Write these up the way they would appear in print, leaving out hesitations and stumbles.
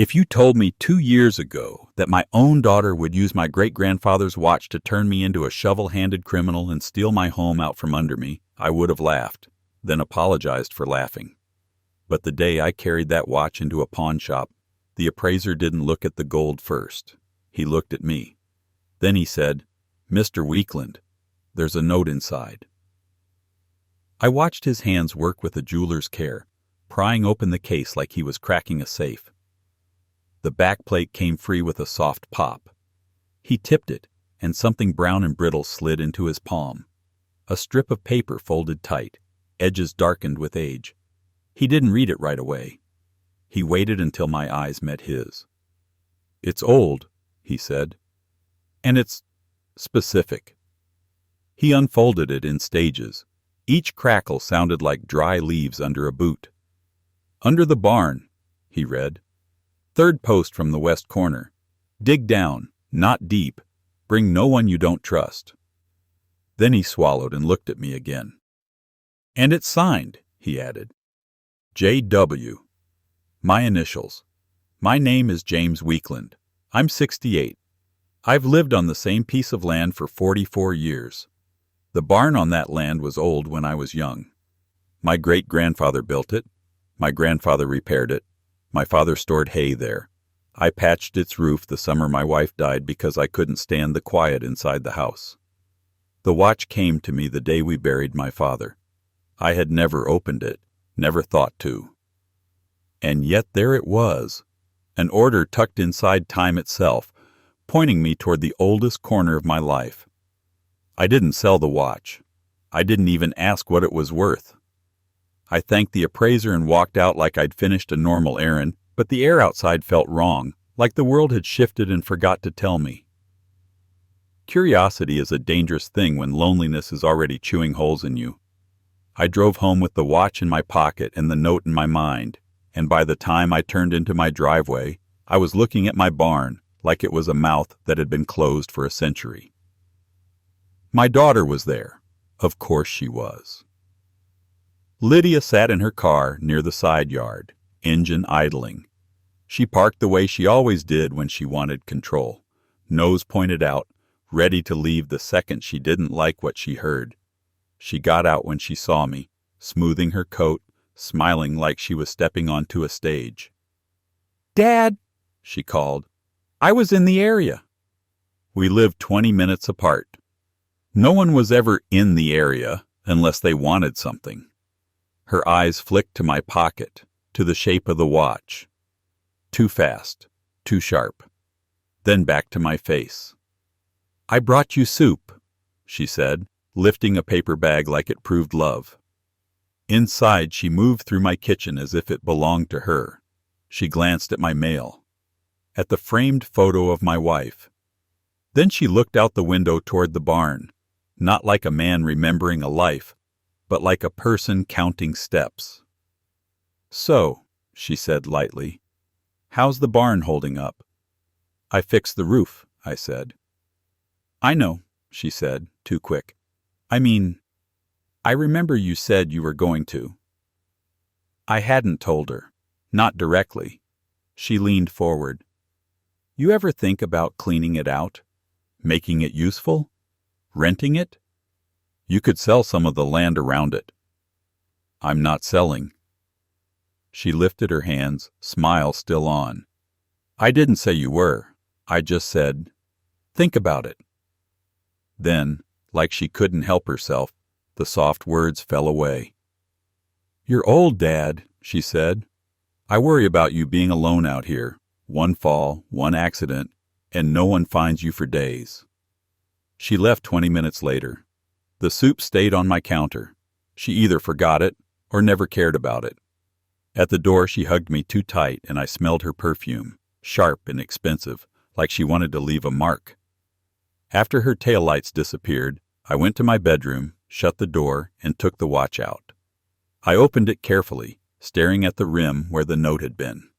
If you told me 2 years ago that my own daughter would use my great-grandfather's watch to turn me into a shovel-handed criminal and steal my home out from under me, I would have laughed, then apologized for laughing. But the day I carried that watch into a pawn shop, the appraiser didn't look at the gold first. He looked at me. Then he said, "Mr. Weakland, there's a note inside." I watched his hands work with a jeweler's care, prying open the case like he was cracking a safe. The backplate came free with a soft pop. He tipped it, and something brown and brittle slid into his palm. A strip of paper folded tight, edges darkened with age. He didn't read it right away. He waited until my eyes met his. "It's old," he said, "and it's specific." He unfolded it in stages. Each crackle sounded like dry leaves under a boot. "Under the barn," he read. "Third post from the west corner. Dig down, not deep. Bring no one you don't trust." Then he swallowed and looked at me again. "And it's signed," he added. J.W. My initials. My name is James Weakland. I'm 68. I've lived on the same piece of land for 44 years. The barn on that land was old when I was young. My great-grandfather built it. My grandfather repaired it. My father stored hay there. I patched its roof the summer my wife died because I couldn't stand the quiet inside the house. The watch came to me the day we buried my father. I had never opened it, never thought to. And yet there it was, an order tucked inside time itself, pointing me toward the oldest corner of my life. I didn't sell the watch. I didn't even ask what it was worth. I thanked the appraiser and walked out like I'd finished a normal errand, but the air outside felt wrong, like the world had shifted and forgot to tell me. Curiosity is a dangerous thing when loneliness is already chewing holes in you. I drove home with the watch in my pocket and the note in my mind, and by the time I turned into my driveway, I was looking at my barn like it was a mouth that had been closed for a century. My daughter was there. Of course she was. Lydia sat in her car near the side yard, engine idling. She parked the way she always did when she wanted control, nose pointed out, ready to leave the second she didn't like what she heard. She got out when she saw me, smoothing her coat, smiling like she was stepping onto a stage. "Dad," she called, "I was in the area." We lived 20 minutes apart. No one was ever in the area unless they wanted something. Her eyes flicked to my pocket, to the shape of the watch. Too fast, too sharp. Then back to my face. "I brought you soup," she said, lifting a paper bag like it proved love. Inside, she moved through my kitchen as if it belonged to her. She glanced at my mail, at the framed photo of my wife. Then she looked out the window toward the barn, not like a man remembering a life, but like a person counting steps. "So," she said lightly, "how's the barn holding up?" "I fixed the roof," I said. "I know," she said, too quick. "I mean, I remember you said you were going to." I hadn't told her, not directly. She leaned forward. "You ever think about cleaning it out? Making it useful? Renting it? You could sell some of the land around it." "I'm not selling." She lifted her hands, smile still on. "I didn't say you were. I just said, think about it." Then, like she couldn't help herself, the soft words fell away. "You're old, Dad," she said. "I worry about you being alone out here. One fall, one accident, and no one finds you for days." She left 20 minutes later. The soup stayed on my counter. She either forgot it or never cared about it. At the door she hugged me too tight and I smelled her perfume, sharp and expensive, like she wanted to leave a mark. After her taillights disappeared, I went to my bedroom, shut the door, and took the watch out. I opened it carefully, staring at the rim where the note had been.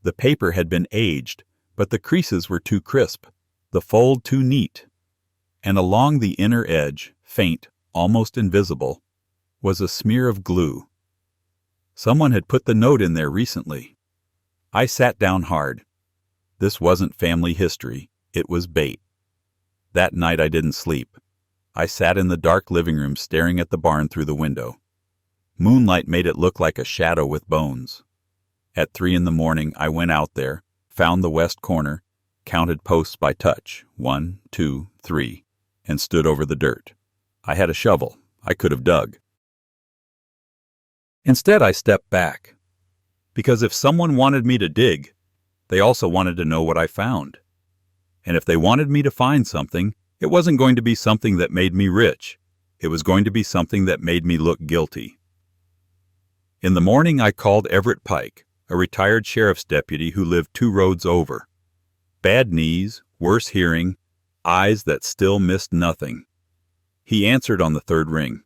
The paper had been aged, but the creases were too crisp, the fold too neat. And along the inner edge, faint, almost invisible, was a smear of glue. Someone had put the note in there recently. I sat down hard. This wasn't family history, it was bait. That night I didn't sleep. I sat in the dark living room staring at the barn through the window. Moonlight made it look like a shadow with bones. At 3 a.m, I went out there, found the west corner, counted posts by touch, 1, 2, 3, and stood over the dirt. I had a shovel. I could have dug. Instead, I stepped back. Because if someone wanted me to dig, they also wanted to know what I found. And if they wanted me to find something, it wasn't going to be something that made me rich. It was going to be something that made me look guilty. In the morning, I called Everett Pike, a retired sheriff's deputy who lived 2 roads over. Bad knees, worse hearing, eyes that still missed nothing. He answered on the 3rd ring.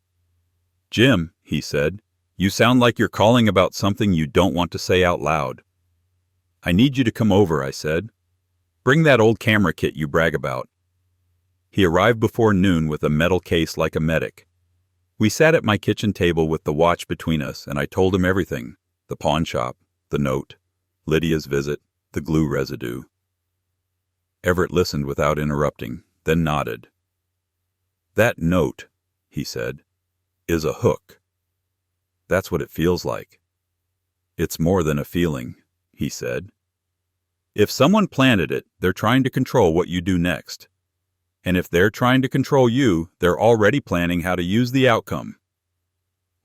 "Jim," he said, "you sound like you're calling about something you don't want to say out loud." "I need you to come over," I said. "Bring that old camera kit you brag about." He arrived before noon with a metal case like a medic. We sat at my kitchen table with the watch between us, and I told him everything: the pawn shop, the note, Lydia's visit, the glue residue. Everett listened without interrupting, then nodded. "That note," he said, "is a hook. That's what it feels like." "It's more than a feeling," he said. "If someone planted it, they're trying to control what you do next. And if they're trying to control you, they're already planning how to use the outcome."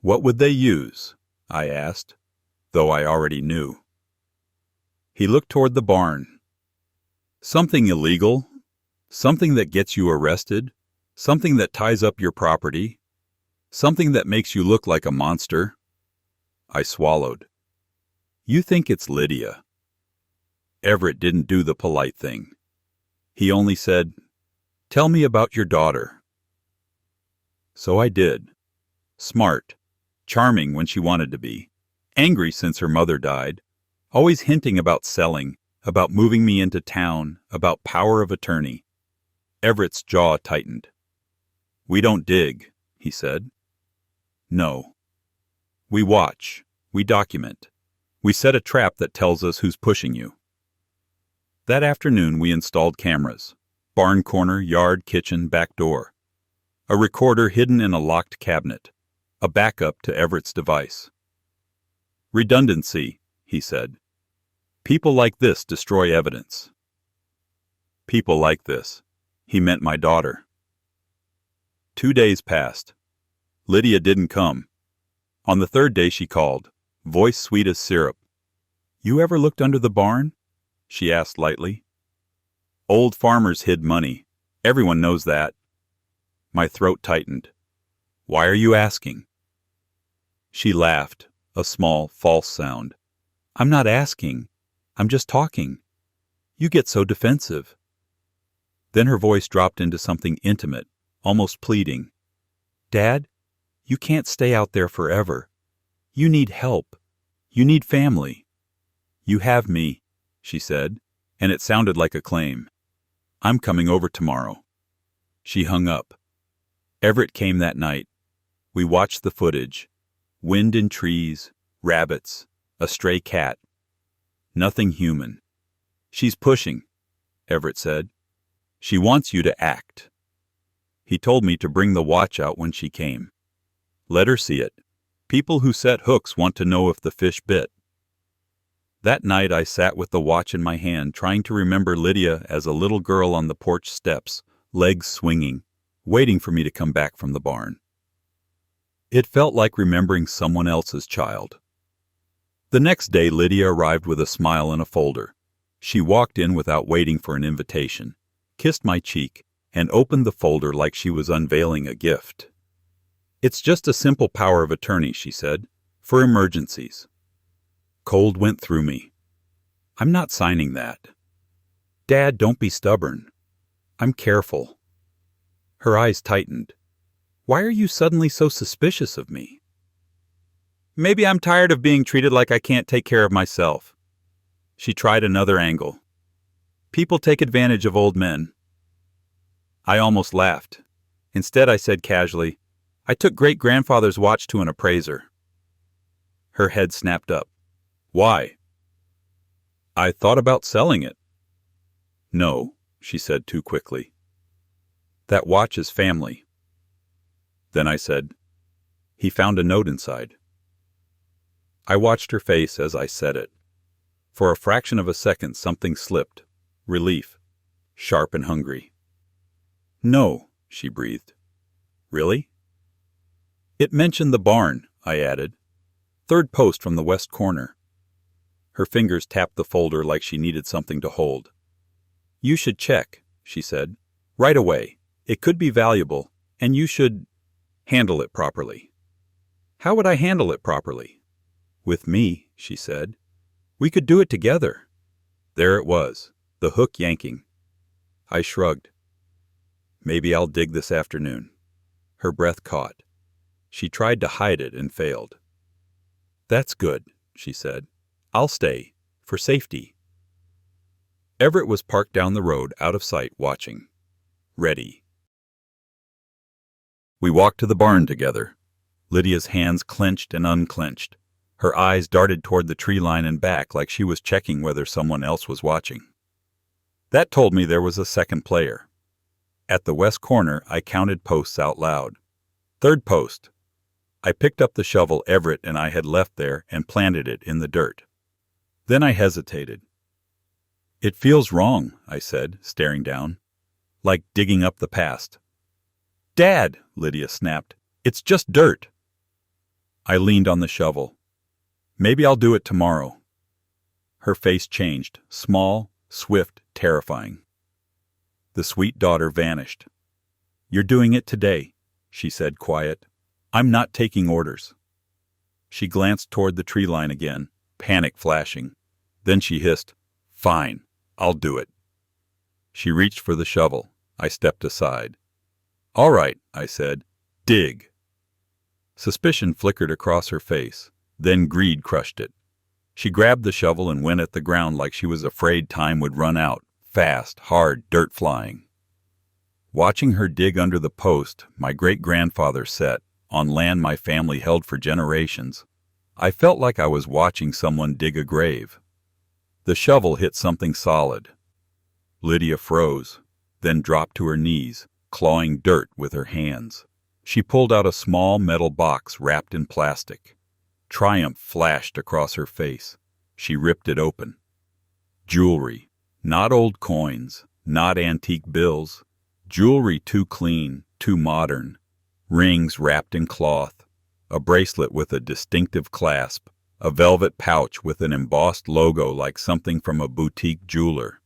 "What would they use?" I asked, though I already knew. He looked toward the barn. "Something illegal, something that gets you arrested, something that ties up your property, something that makes you look like a monster." I swallowed. "You think it's Lydia." Everett didn't do the polite thing. He only said, "Tell me about your daughter." So I did. Smart, charming when she wanted to be, angry since her mother died, always hinting about selling, about moving me into town, about power of attorney. Everett's jaw tightened. "We don't dig," he said. "No. We watch. We document. We set a trap that tells us who's pushing you." That afternoon we installed cameras. Barn corner, yard, kitchen, back door. A recorder hidden in a locked cabinet. A backup to Everett's device. "Redundancy," he said. "People like this destroy evidence." People like this. He meant my daughter. 2 days passed. Lydia didn't come. On the 3rd day she called, voice sweet as syrup. "You ever looked under the barn?" she asked lightly. "Old farmers hid money. Everyone knows that." My throat tightened. "Why are you asking?" She laughed, a small, false sound. "I'm not asking. I'm just talking. You get so defensive." Then her voice dropped into something intimate, almost pleading. "Dad, you can't stay out there forever. You need help. You need family." "You have me," she said, and it sounded like a claim. "I'm coming over tomorrow." She hung up. Everett came that night. We watched the footage. Wind in trees, rabbits, a stray cat. Nothing human. "She's pushing," Everett said. "She wants you to act." He told me to bring the watch out when she came. Let her see it. People who set hooks want to know if the fish bit. That night I sat with the watch in my hand, trying to remember Lydia as a little girl on the porch steps, legs swinging, waiting for me to come back from the barn. It felt like remembering someone else's child. The next day Lydia arrived with a smile and a folder. She walked in without waiting for an invitation, kissed my cheek, and opened the folder like she was unveiling a gift. "It's just a simple power of attorney," she said, "for emergencies." Cold went through me. "I'm not signing that." "Dad, don't be stubborn." "I'm careful." Her eyes tightened. "Why are you suddenly so suspicious of me?" "Maybe I'm tired of being treated like I can't take care of myself." She tried another angle. "People take advantage of old men." I almost laughed. Instead I said casually, "I took great-grandfather's watch to an appraiser." Her head snapped up. "Why?" I thought about selling it. No, she said too quickly. That watch is family. Then I said, he found a note inside. I watched her face as I said it. For a fraction of a second something slipped. Relief. Sharp and hungry. No, she breathed. Really? It mentioned the barn, I added. Third post from the west corner. Her fingers tapped the folder like she needed something to hold. You should check, she said. Right away. It could be valuable, and you should handle it properly. How would I handle it properly? With me, she said. We could do it together. There it was, the hook yanking. I shrugged. Maybe I'll dig this afternoon. Her breath caught. She tried to hide it and failed. That's good, she said. I'll stay, for safety. Everett was parked down the road, out of sight, watching. Ready. We walked to the barn together. Lydia's hands clenched and unclenched. Her eyes darted toward the tree line and back like she was checking whether someone else was watching. That told me there was a second player. At the west corner, I counted posts out loud. Third post. I picked up the shovel Everett and I had left there and planted it in the dirt. Then I hesitated. It feels wrong, I said, staring down. Like digging up the past. Dad, Lydia snapped. It's just dirt. I leaned on the shovel. Maybe I'll do it tomorrow. Her face changed, small, swift, terrifying. The sweet daughter vanished. You're doing it today, she said, quiet. I'm not taking orders. She glanced toward the tree line again, panic flashing. Then she hissed, Fine, I'll do it. She reached for the shovel. I stepped aside. All right, I said. Dig. Suspicion flickered across her face. Then greed crushed it. She grabbed the shovel and went at the ground like she was afraid time would run out. Fast, hard, dirt flying. Watching her dig under the post my great-grandfather set, on land my family held for generations, I felt like I was watching someone dig a grave. The shovel hit something solid. Lydia froze, then dropped to her knees, clawing dirt with her hands. She pulled out a small metal box wrapped in plastic. Triumph flashed across her face. She ripped it open. Jewelry. Not old coins, not antique bills. Jewelry too clean, too modern. Rings wrapped in cloth. A bracelet with a distinctive clasp. A velvet pouch with an embossed logo like something from a boutique jeweler.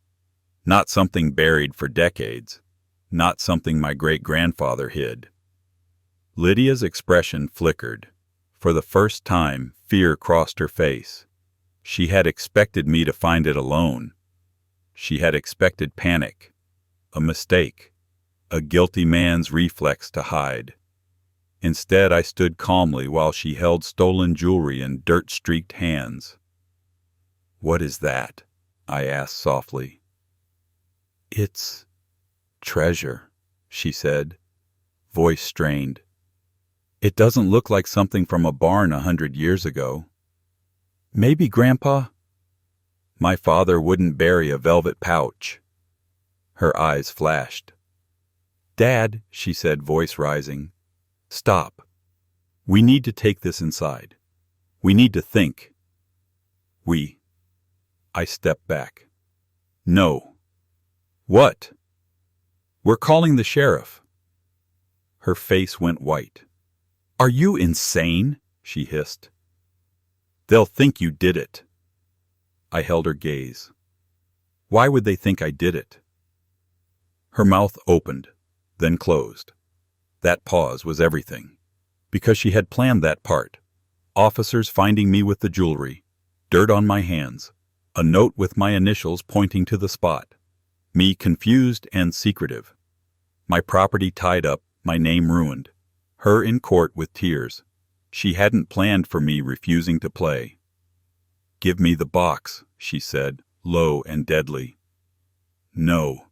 Not something buried for decades. Not something my great-grandfather hid. Lydia's expression flickered. For the first time, fear crossed her face. She had expected me to find it alone. She had expected panic. A mistake. A guilty man's reflex to hide. Instead, I stood calmly while she held stolen jewelry in dirt-streaked hands. What is that? I asked softly. It's treasure, she said, voice strained. It doesn't look like something from a barn 100 years ago. Maybe, Grandpa? My father wouldn't bury a velvet pouch. Her eyes flashed. Dad, she said, voice rising. Stop. We need to take this inside. We need to think. I stepped back. No. What? We're calling the sheriff. Her face went white. Are you insane? She hissed. They'll think you did it. I held her gaze. Why would they think I did it? Her mouth opened, then closed. That pause was everything. Because she had planned that part. Officers finding me with the jewelry, dirt on my hands, a note with my initials pointing to the spot. Me confused and secretive. My property tied up, my name ruined. Her in court with tears. She hadn't planned for me refusing to play. Give me the box, she said, low and deadly. No.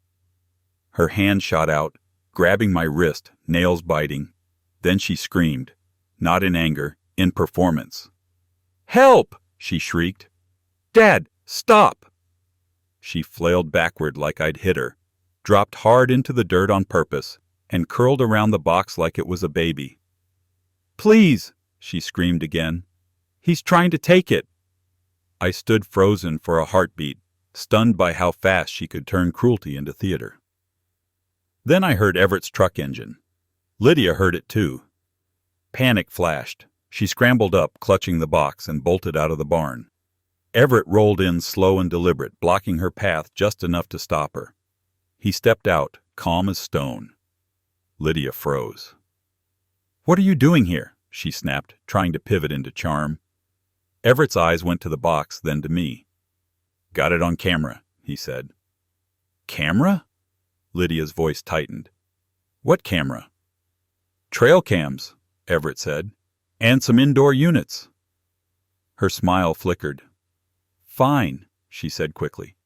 Her hand shot out, grabbing my wrist, nails biting. Then she screamed, not in anger, in performance. Help! She shrieked. Dad, stop! She flailed backward like I'd hit her, dropped hard into the dirt on purpose, and curled around the box like it was a baby. "Please!" she screamed again. "He's trying to take it!" I stood frozen for a heartbeat, stunned by how fast she could turn cruelty into theater. Then I heard Everett's truck engine. Lydia heard it too. Panic flashed. She scrambled up, clutching the box, and bolted out of the barn. Everett rolled in slow and deliberate, blocking her path just enough to stop her. He stepped out, calm as stone. Lydia froze. "What are you doing here?" she snapped, trying to pivot into charm. Everett's eyes went to the box, then to me. "Got it on camera," he said. "Camera?" Lydia's voice tightened. "What camera?" "Trail cams," Everett said. "And some indoor units." Her smile flickered. "Fine," she said quickly.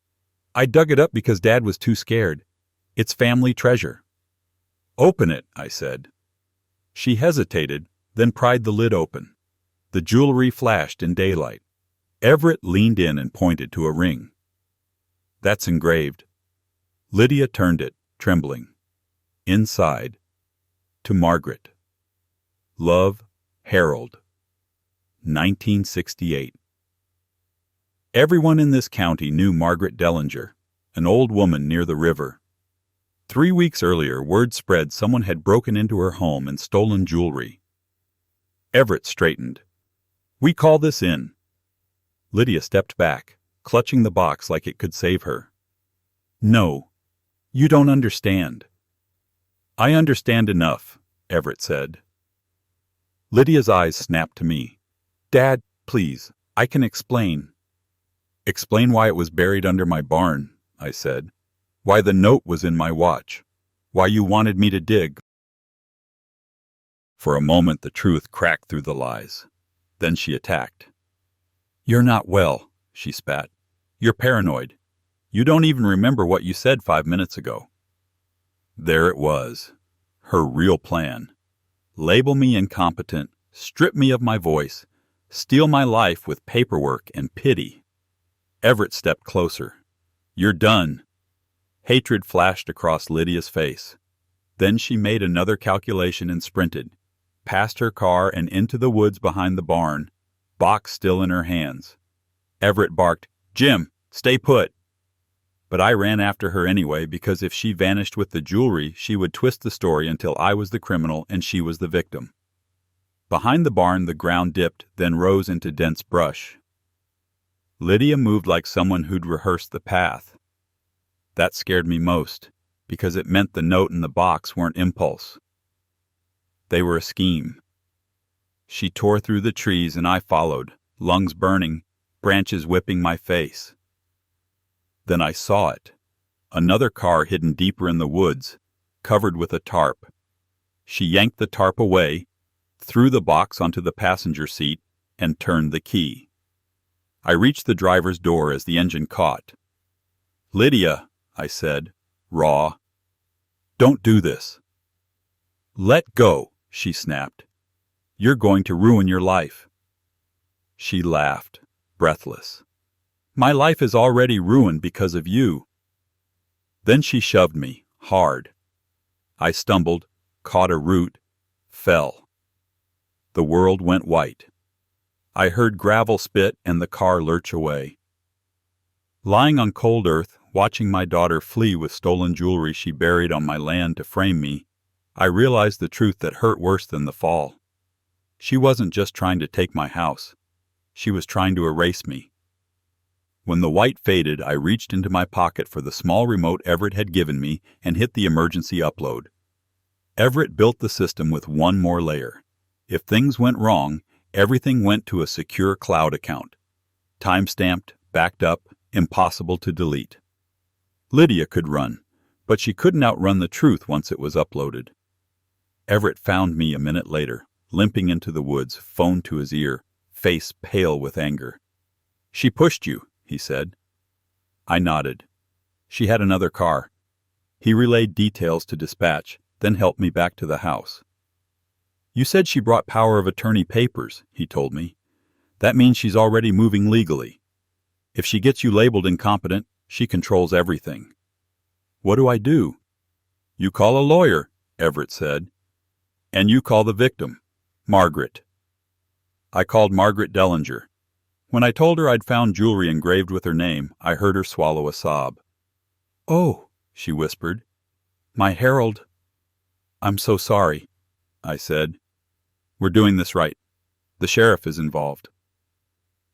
"I dug it up because Dad was too scared. It's family treasure." "Open it," I said. She hesitated, then pried the lid open. The jewelry flashed in daylight. Everett leaned in and pointed to a ring. "That's engraved." Lydia turned it, trembling. Inside, "To Margaret. Love, Harold. 1968. Everyone in this county knew Margaret Dellinger, an old woman near the river. 3 weeks earlier, word spread someone had broken into her home and stolen jewelry. Everett straightened. "We call this in." Lydia stepped back, clutching the box like it could save her. "No, you don't understand." "I understand enough," Everett said. Lydia's eyes snapped to me. "Dad, please, I can explain." "Explain why it was buried under my barn," I said. "Why the note was in my watch. Why you wanted me to dig." For a moment the truth cracked through the lies. Then she attacked. "You're not well," she spat. "You're paranoid. You don't even remember what you said 5 minutes ago." There it was. Her real plan. Label me incompetent, strip me of my voice, steal my life with paperwork and pity. Everett stepped closer. "You're done." Hatred flashed across Lydia's face. Then she made another calculation and sprinted, past her car and into the woods behind the barn, box still in her hands. Everett barked, "Jim, stay put." But I ran after her anyway because if she vanished with the jewelry, she would twist the story until I was the criminal and she was the victim. Behind the barn, the ground dipped, then rose into dense brush. Lydia moved like someone who'd rehearsed the path. That scared me most, because it meant the note and the box weren't impulse. They were a scheme. She tore through the trees and I followed, lungs burning, branches whipping my face. Then I saw it. Another car hidden deeper in the woods, covered with a tarp. She yanked the tarp away, threw the box onto the passenger seat, and turned the key. I reached the driver's door as the engine caught. "Lydia," I said, raw, "don't do this." "Let go," she snapped. "You're going to ruin your life." She laughed, breathless. "My life is already ruined because of you." Then she shoved me, hard. I stumbled, caught a root, fell. The world went white. I heard gravel spit and the car lurch away. Lying on cold earth, watching my daughter flee with stolen jewelry she buried on my land to frame me, I realized the truth that hurt worse than the fall. She wasn't just trying to take my house. She was trying to erase me. When the white faded, I reached into my pocket for the small remote Everett had given me and hit the emergency upload. Everett built the system with one more layer. If things went wrong, everything went to a secure cloud account. Time-stamped, backed up, impossible to delete. Lydia could run, but she couldn't outrun the truth once it was uploaded. Everett found me a minute later, limping into the woods, phone to his ear, face pale with anger. "She pushed you," he said. I nodded. She had another car. He relayed details to dispatch, then helped me back to the house. "You said she brought power of attorney papers," he told me. "That means she's already moving legally. If she gets you labeled incompetent, She controls everything. What do I do? You call a lawyer, Everett said. And you call the victim, Margaret. I called Margaret Dellinger. When I told her I'd found jewelry engraved with her name, I heard her swallow a sob. Oh, she whispered. My Harold. I'm so sorry, I said. We're doing this right. The sheriff is involved.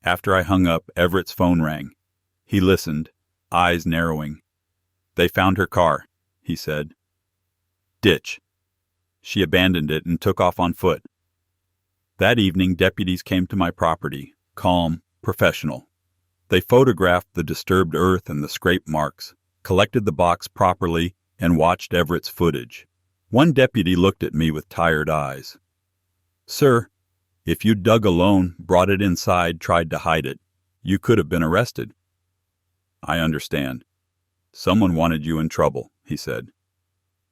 After I hung up, Everett's phone rang. He listened, eyes narrowing. They found her car, he said. Ditch. She abandoned it and took off on foot. That evening, deputies came to my property, calm, professional. They photographed the disturbed earth and the scrape marks, collected the box properly, and watched Everett's footage. One deputy looked at me with tired eyes. Sir, if you dug alone, brought it inside, tried to hide it, you could have been arrested. I understand. Someone wanted you in trouble, he said.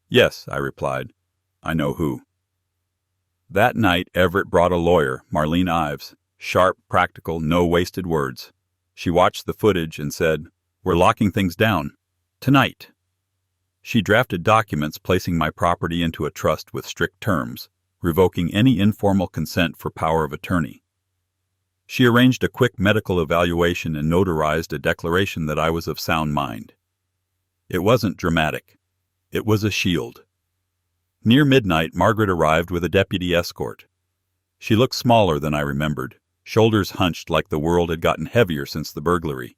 Yes, I replied. I know who. That night, Everett brought a lawyer, Marlene Ives, sharp, practical, no wasted words. She watched the footage and said, We're locking things down. Tonight. She drafted documents placing my property into a trust with strict terms, revoking any informal consent for power of attorney. She arranged a quick medical evaluation and notarized a declaration that I was of sound mind. It wasn't dramatic. It was a shield. Near midnight, Margaret arrived with a deputy escort. She looked smaller than I remembered, shoulders hunched like the world had gotten heavier since the burglary.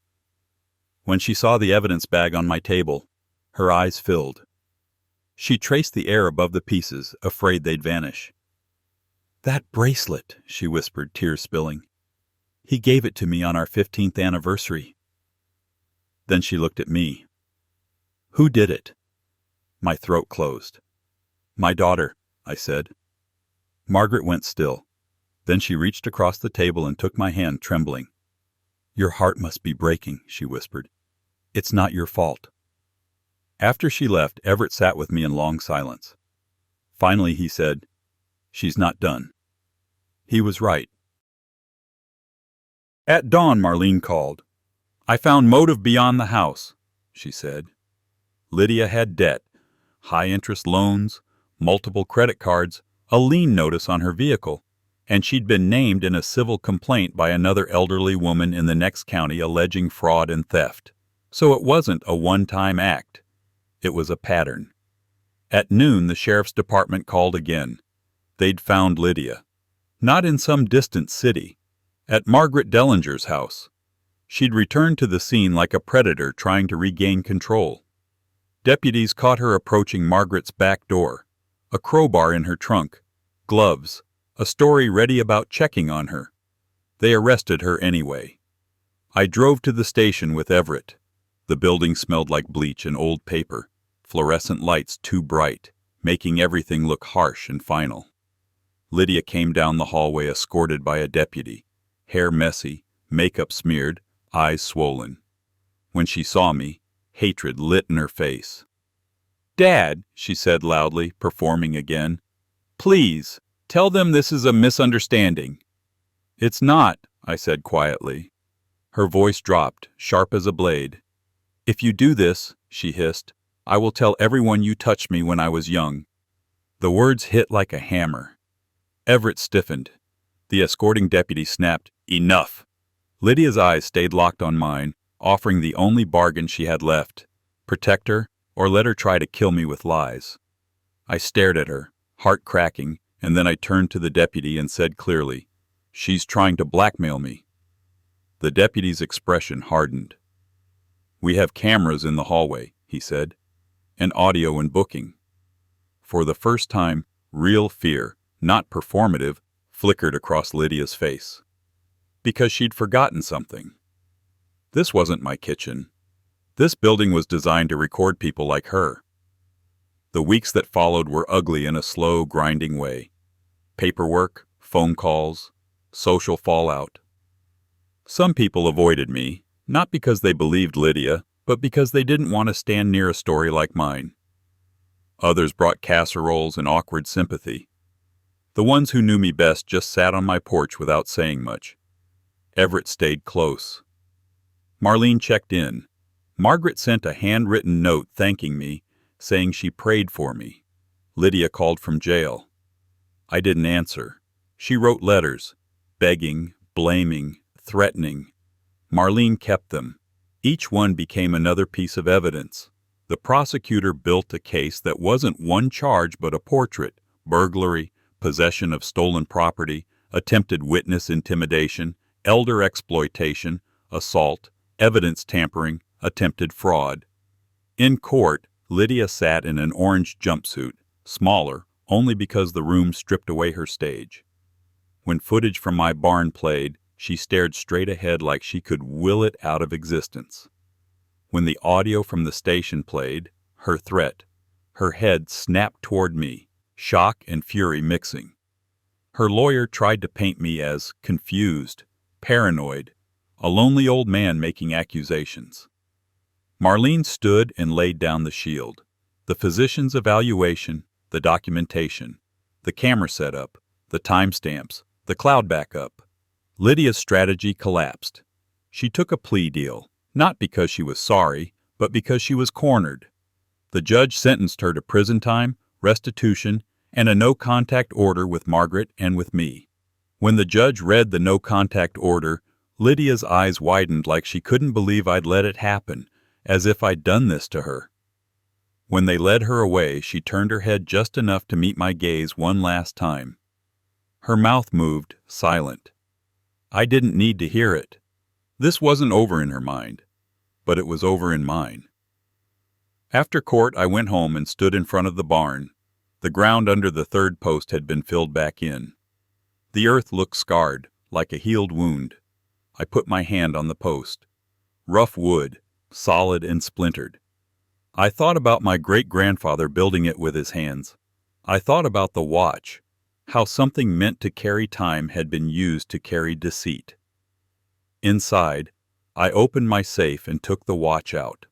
When she saw the evidence bag on my table, her eyes filled. She traced the air above the pieces, afraid they'd vanish. That bracelet, she whispered, tears spilling. He gave it to me on our 15th anniversary. Then she looked at me. Who did it? My throat closed. My daughter, I said. Margaret went still. Then she reached across the table and took my hand, trembling. Your heart must be breaking, she whispered. It's not your fault. After she left, Everett sat with me in long silence. Finally, he said, She's not done. He was right. At dawn, Marlene called. I found motive beyond the house, she said. Lydia had debt, high-interest loans, multiple credit cards, a lien notice on her vehicle, and she'd been named in a civil complaint by another elderly woman in the next county alleging fraud and theft. So it wasn't a one-time act. It was a pattern. At noon, the sheriff's department called again. They'd found Lydia. Not in some distant city. At Margaret Dellinger's house. She'd returned to the scene like a predator trying to regain control. Deputies caught her approaching Margaret's back door, a crowbar in her trunk, gloves, a story ready about checking on her. They arrested her anyway. I drove to the station with Everett. The building smelled like bleach and old paper, fluorescent lights too bright, making everything look harsh and final. Lydia came down the hallway escorted by a deputy, hair messy, makeup smeared, eyes swollen. When she saw me, hatred lit in her face. Dad, she said loudly, performing again. Please, tell them this is a misunderstanding. It's not, I said quietly. Her voice dropped, sharp as a blade. If you do this, she hissed, I will tell everyone you touched me when I was young. The words hit like a hammer. Everett stiffened. The escorting deputy snapped, Enough! Lydia's eyes stayed locked on mine, offering the only bargain she had left. Protect her, or let her try to kill me with lies. I stared at her, heart cracking, and then I turned to the deputy and said clearly, She's trying to blackmail me. The deputy's expression hardened. We have cameras in the hallway, he said, and audio and booking. For the first time, real fear, not performative, flickered across Lydia's face. Because she'd forgotten something. This wasn't my kitchen. This building was designed to record people like her. The weeks that followed were ugly in a slow, grinding way. Paperwork, phone calls, social fallout. Some people avoided me, not because they believed Lydia, but because they didn't want to stand near a story like mine. Others brought casseroles and awkward sympathy. The ones who knew me best just sat on my porch without saying much. Everett stayed close. Marlene checked in. Margaret sent a handwritten note thanking me, saying she prayed for me. Lydia called from jail. I didn't answer. She wrote letters, begging, blaming, threatening. Marlene kept them. Each one became another piece of evidence. The prosecutor built a case that wasn't one charge but a portrait: burglary, possession of stolen property, attempted witness intimidation, elder exploitation, assault, evidence tampering, attempted fraud. In court, Lydia sat in an orange jumpsuit, smaller only because the room stripped away her stage. When footage from my barn played, she stared straight ahead like she could will it out of existence. When the audio from the station played, her threat, her head snapped toward me, shock and fury mixing. Her lawyer tried to paint me as confused, paranoid, a lonely old man making accusations. Marlene stood and laid down the shield. The physician's evaluation, the documentation, the camera setup, the timestamps, the cloud backup. Lydia's strategy collapsed. She took a plea deal, not because she was sorry, but because she was cornered. The judge sentenced her to prison time, restitution, and a no-contact order with Margaret and with me. When the judge read the no-contact order, Lydia's eyes widened like she couldn't believe I'd let it happen, as if I'd done this to her. When they led her away, she turned her head just enough to meet my gaze one last time. Her mouth moved, silent. I didn't need to hear it. This wasn't over in her mind, but it was over in mine. After court, I went home and stood in front of the barn. The ground under the third post had been filled back in. The earth looked scarred, like a healed wound. I put my hand on the post. Rough wood, solid and splintered. I thought about my great-grandfather building it with his hands. I thought about the watch, how something meant to carry time had been used to carry deceit. Inside, I opened my safe and took the watch out.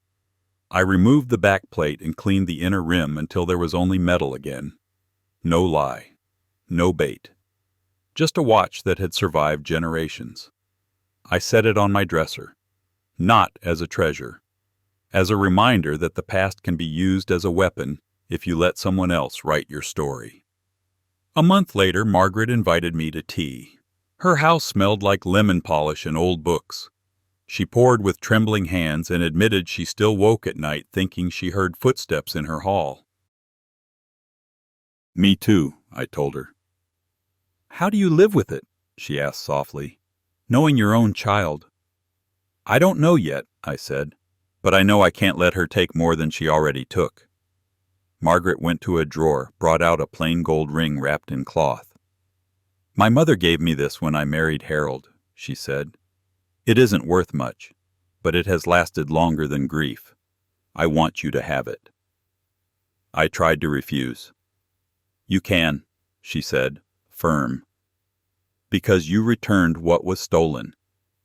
I removed the back plate and cleaned the inner rim until there was only metal again. No lie. No bait. Just a watch that had survived generations. I set it on my dresser. Not as a treasure. As a reminder that the past can be used as a weapon if you let someone else write your story. A month later, Margaret invited me to tea. Her house smelled like lemon polish and old books. She poured with trembling hands and admitted she still woke at night thinking she heard footsteps in her hall. Me too, I told her. How do you live with it? She asked softly. Knowing your own child. I don't know yet, I said, but I know I can't let her take more than she already took. Margaret went to a drawer, brought out a plain gold ring wrapped in cloth. My mother gave me this when I married Harold, she said. It isn't worth much, but it has lasted longer than grief. I want you to have it. I tried to refuse. You can, she said, firm. Because you returned what was stolen,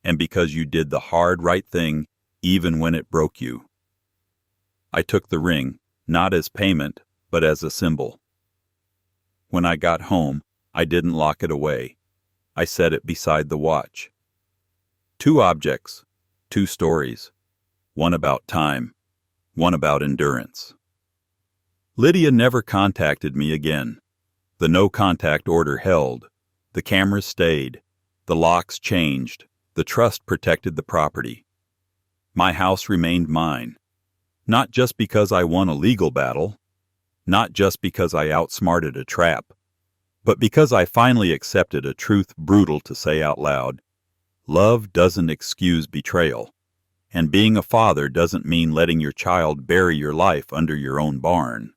and because you did the hard right thing even when it broke you. I took the ring, not as payment, but as a symbol. When I got home, I didn't lock it away. I set it beside the watch. 2 objects, 2 stories. One about time, one about endurance. Lydia never contacted me again. The no-contact order held. The cameras stayed. The locks changed. The trust protected the property. My house remained mine. Not just because I won a legal battle. Not just because I outsmarted a trap. But because I finally accepted a truth brutal to say out loud. Love doesn't excuse betrayal. And being a father doesn't mean letting your child bury your life under your own barn.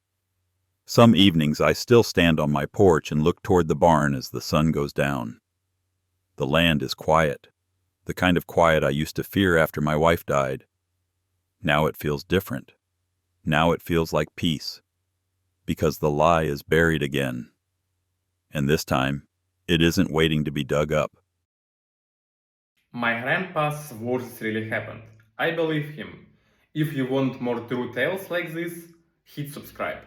Some evenings I still stand on my porch and look toward the barn as the sun goes down. The land is quiet, the kind of quiet I used to fear after my wife died. Now it feels different. Now it feels like peace, because the lie is buried again. And this time, it isn't waiting to be dug up. My grandpa's words really happened. I believe him. If you want more true tales like this, hit subscribe.